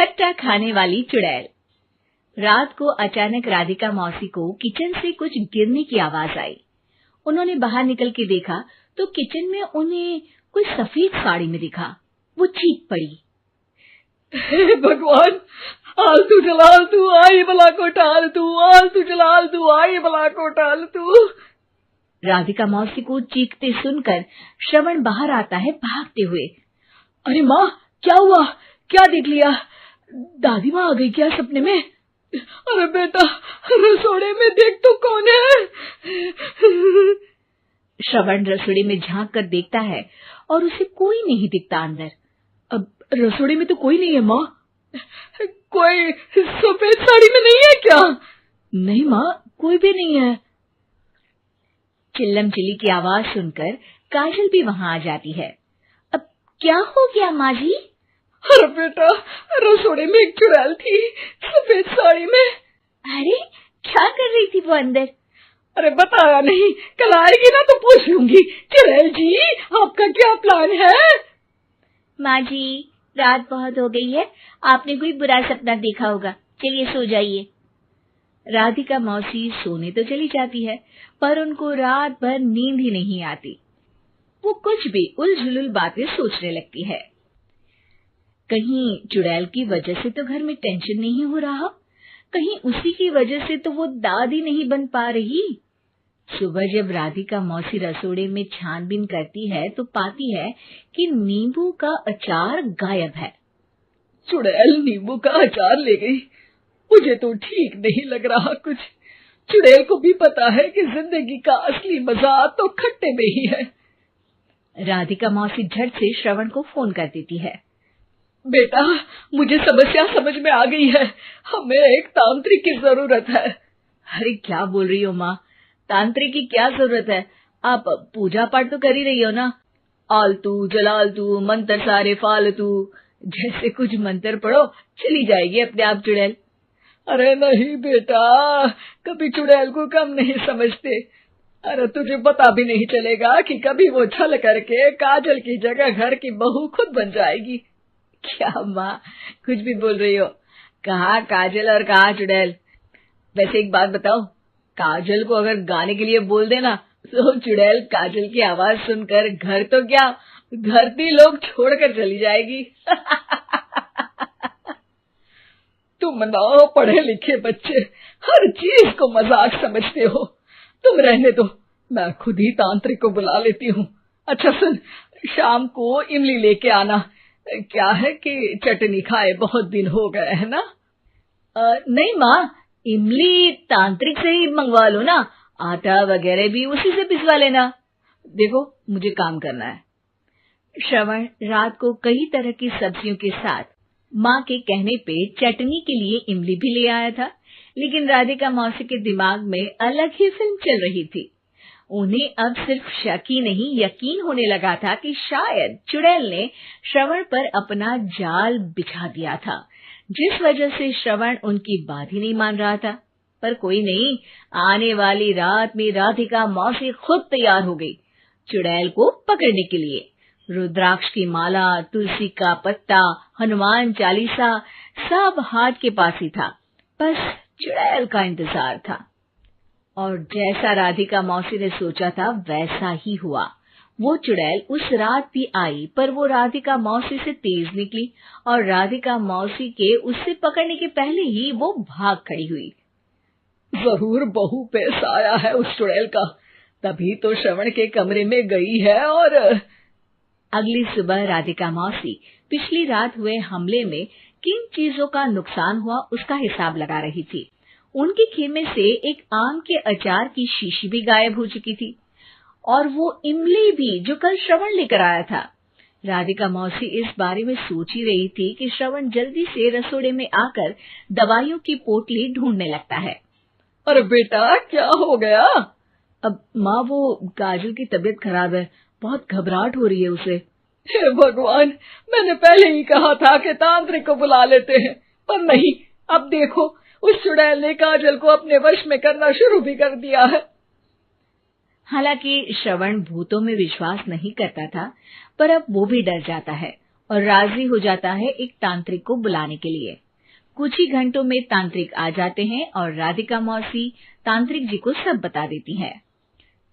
खट्टा खाने वाली चुड़ैल। रात को अचानक राधिका मौसी को किचन से कुछ गिरने की आवाज आई। उन्होंने बाहर निकल के देखा तो किचन में उन्हें कोई सफेद साड़ी में दिखा। वो चीख पड़ी, हे भगवान, आलतू जलाल तू आई बला को टाल तू, आलतू जलाल तू आई बला को टाल तू। राधिका मौसी को चीखते सुनकर श्रवण बाहर आता है भागते हुए। अरे माँ, क्या हुआ? क्या देख लिया? दादी माँ आ गई क्या सपने में? अरे बेटा, रसोड़े में देख तो कौन है? श्रवण रसोड़े में झांक कर देखता है और उसे कोई नहीं दिखता अंदर। अब रसोड़े में तो कोई नहीं है माँ। कोई सफेद साड़ी में नहीं है क्या? नहीं माँ, कोई भी नहीं है। चिल्लम चिल्ली की आवाज सुनकर काजल भी वहां आ जाती है। अब क्या हो गया माँ जी? अरे बेटा, रसोड़े में एक चुड़ैल थी सफेद साड़ी में। अरे क्या कर रही थी वो अंदर? अरे बताया नहीं, कल आएगी ना तो पूछ लूंगी। चुड़ैल जी, आपका क्या प्लान है? माँ जी, रात बहुत हो गई है, आपने कोई बुरा सपना देखा होगा, चलिए सो जाइए। राधिका मौसी सोने तो चली जाती है, पर उनको रात भर नींद ही नहीं आती। वो कुछ भी उलझुल बातें सोचने लगती है। कहीं चुड़ैल की वजह से तो घर में टेंशन नहीं हो रहा, कहीं उसी की वजह से तो वो दादी नहीं बन पा रही। सुबह जब राधिका मौसी रसोड़े में छानबीन करती है तो पाती है कि नींबू का अचार गायब है। चुड़ैल नींबू का अचार ले गई, मुझे तो ठीक नहीं लग रहा कुछ। चुड़ैल को भी पता है कि जिंदगी का असली मजा तो खट्टे में ही है। राधिका मौसी झट से श्रवण को फोन कर देती है। बेटा, मुझे समस्या समझ में आ गई है, हमें एक तांत्रिक की जरूरत है। अरे क्या बोल रही हो माँ, तांत्रिक की क्या जरूरत है? आप पूजा पाठ तो कर ही रही हो ना। आलतू जलालतू मंत्र सारे फालतू जैसे कुछ मंत्र पढ़ो, चली जाएगी अपने आप चुड़ैल। अरे नहीं बेटा, कभी चुड़ैल को कम नहीं समझते। अरे तुझे पता भी नहीं चलेगा कि कभी वो छल करके काजल की जगह घर की बहू खुद बन जाएगी। क्या माँ, कुछ भी बोल रही हो? कहाँ काजल और कहाँ चुड़ैल? वैसे एक बात बताओ, काजल को अगर गाने के लिए बोल देना तो चुड़ैल काजल की आवाज सुनकर घर तो क्या, धरती लोग छोड़कर चली जाएगी। तुम ना पढ़े लिखे बच्चे हर चीज को मजाक समझते हो। तुम रहने दो, मैं खुद ही तांत्रिक को बुला लेती हूँ। अच्छा सुन, शाम को इमली लेके आना। क्या है कि चटनी खाए बहुत दिन हो गए है ना? नहीं माँ, इमली तांत्रिक से ही मंगवा लो ना, आटा वगैरह भी उसी से पिसवा लेना। देखो मुझे काम करना है। श्रवण रात को कई तरह की सब्जियों के साथ माँ के कहने पे चटनी के लिए इमली भी ले आया था, लेकिन राधिका मौसी के दिमाग में अलग ही फिल्म चल रही थी। उन्हें अब सिर्फ शक ही नहीं यकीन होने लगा था कि शायद चुड़ैल ने श्रवण पर अपना जाल बिछा दिया था, जिस वजह से श्रवण उनकी बात ही नहीं मान रहा था। पर कोई नहीं, आने वाली रात में राधिका मौसी खुद तैयार हो गई चुड़ैल को पकड़ने के लिए। रुद्राक्ष की माला, तुलसी का पत्ता, हनुमान चालीसा सब हाथ के पास ही था, बस चुड़ैल का इंतजार था। और जैसा राधिका मौसी ने सोचा था वैसा ही हुआ। वो चुड़ैल उस रात भी आई, पर वो राधिका मौसी से तेज निकली और राधिका मौसी के उससे पकड़ने के पहले ही वो भाग खड़ी हुई। जरूर बहू पे साया है उस चुड़ैल का, तभी तो श्रवण के कमरे में गई है। और अगली सुबह राधिका मौसी पिछली रात हुए हमले में किन चीजों का नुकसान हुआ उसका हिसाब लगा रही थी। उनके खेमे से एक आम के अचार की शीशी भी गायब हो चुकी थी और वो इमली भी जो कल श्रवण लेकर आया था। राधिका मौसी इस बारे में सोच ही रही थी कि श्रवण जल्दी से रसोड़े में आकर दवाइयों की पोटली ढूंढने लगता है। अरे बेटा, क्या हो गया? अब माँ, वो काजल की तबीयत खराब है, बहुत घबराहट हो रही है उसे। हे भगवान, मैंने पहले ही कहा था कि तांत्रिक को बुला लेते हैं, पर नहीं। अब देखो, उस चुड़ैल ने काजल को अपने वश में करना शुरू भी कर दिया है। हालांकि श्रवण भूतों में विश्वास नहीं करता था, पर अब वो भी डर जाता है। और राजी हो जाता है एक तांत्रिक को बुलाने के लिए। कुछ ही घंटों में तांत्रिक आ जाते हैं और राधिका मौसी तांत्रिक जी को सब बता देती है।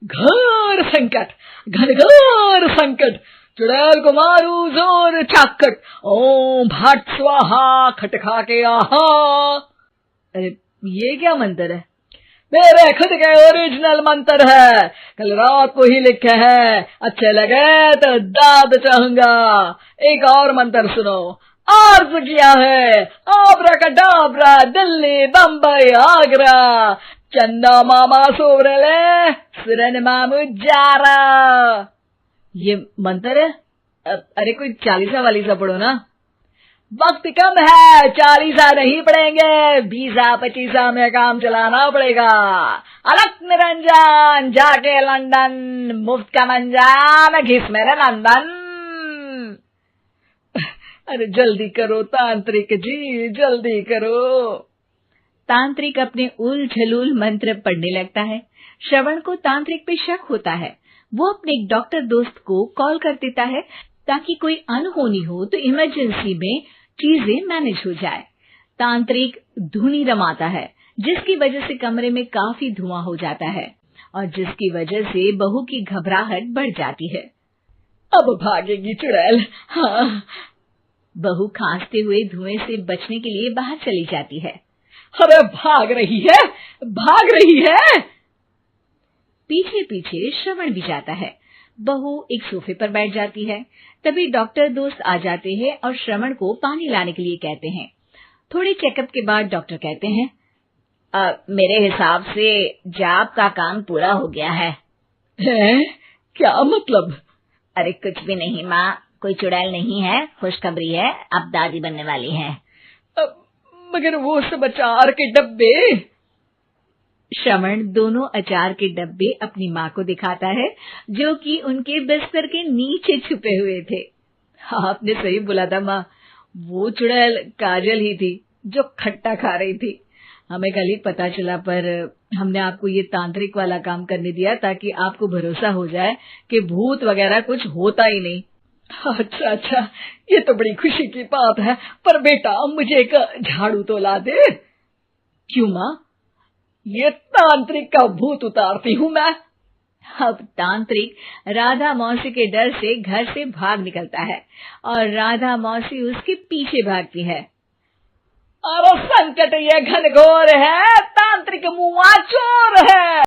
घोर संकट, घनघोर संकट, चुड़ैल को मारू जोर चाकट, ओम भट स्वाहा खटखा के आहा। अरे ये क्या मंत्र है? मेरे खुद के ओरिजिनल मंत्र है, कल रात को ही लिखे हैं, अच्छे लगे तो दाद चाहूंगा। एक और मंत्र सुनो, अर्ज किया है आब्राकडाब्रा, दिल्ली बम्बई आगरा, चंदा मामा सोवरले सुरन मामू जारा। ये मंत्र है? अरे कोई 40 वालीसा पढ़ो ना। वक्त कम है, 40 नहीं पड़ेंगे, 20-25 में काम चलाना पड़ेगा। अलग निरंजन जाके लंदन, मुफ्त का मंजान घिस मेरे नंदन। अरे जल्दी करो तांत्रिक जी, जल्दी करो। तांत्रिक अपने उल झलूल मंत्र पढ़ने लगता है। श्रवण को तांत्रिक पे शक होता है। वो अपने एक डॉक्टर दोस्त को कॉल कर देता है ताकि कोई अनहोनी हो तो इमरजेंसी में चीजें मैनेज हो जाए। तांत्रिक धुनी रमाता है, जिसकी वजह से कमरे में काफी धुआं हो जाता है और जिसकी वजह से बहू की घबराहट बढ़ जाती है। अब भागेगी चुड़ैल। हाँ। बहू खांसते हुए धुएं से बचने के लिए बाहर चली जाती है। अरे भाग रही है, भाग रही है। पीछे पीछे श्रवण भी जाता है। बहू एक सोफे पर बैठ जाती है। तभी डॉक्टर दोस्त आ जाते हैं और श्रवण को पानी लाने के लिए कहते हैं। थोड़े चेकअप के बाद डॉक्टर कहते हैं, मेरे हिसाब से जाप का काम पूरा हो गया है। क्या मतलब? अरे कुछ भी नहीं माँ, कोई चुड़ैल नहीं है, खुशखबरी है, अब दादी बनने वाली है। मगर वो सब अचार के डब्बे। श्रवण दोनों अचार के डब्बे अपनी माँ को दिखाता है, जो कि उनके बिस्तर के नीचे छुपे हुए थे। आपने सही बोला था माँ, वो चुड़ैल काजल ही थी जो खट्टा खा रही थी। हमें कल ही पता चला, पर हमने आपको ये तांत्रिक वाला काम करने दिया ताकि आपको भरोसा हो जाए कि भूत वगैरह कुछ होता ही नहीं। अच्छा अच्छा, ये तो बड़ी खुशी की बात है, पर बेटा मुझे एक झाड़ू तो ला दे। क्यों माँ? ये तांत्रिक का भूत उतारती हूँ मैं। अब तांत्रिक राधा मौसी के डर से घर से भाग निकलता है और राधा मौसी उसके पीछे भागती है। अरे संकट ये घनघोर है, तांत्रिक मुआ चोर है।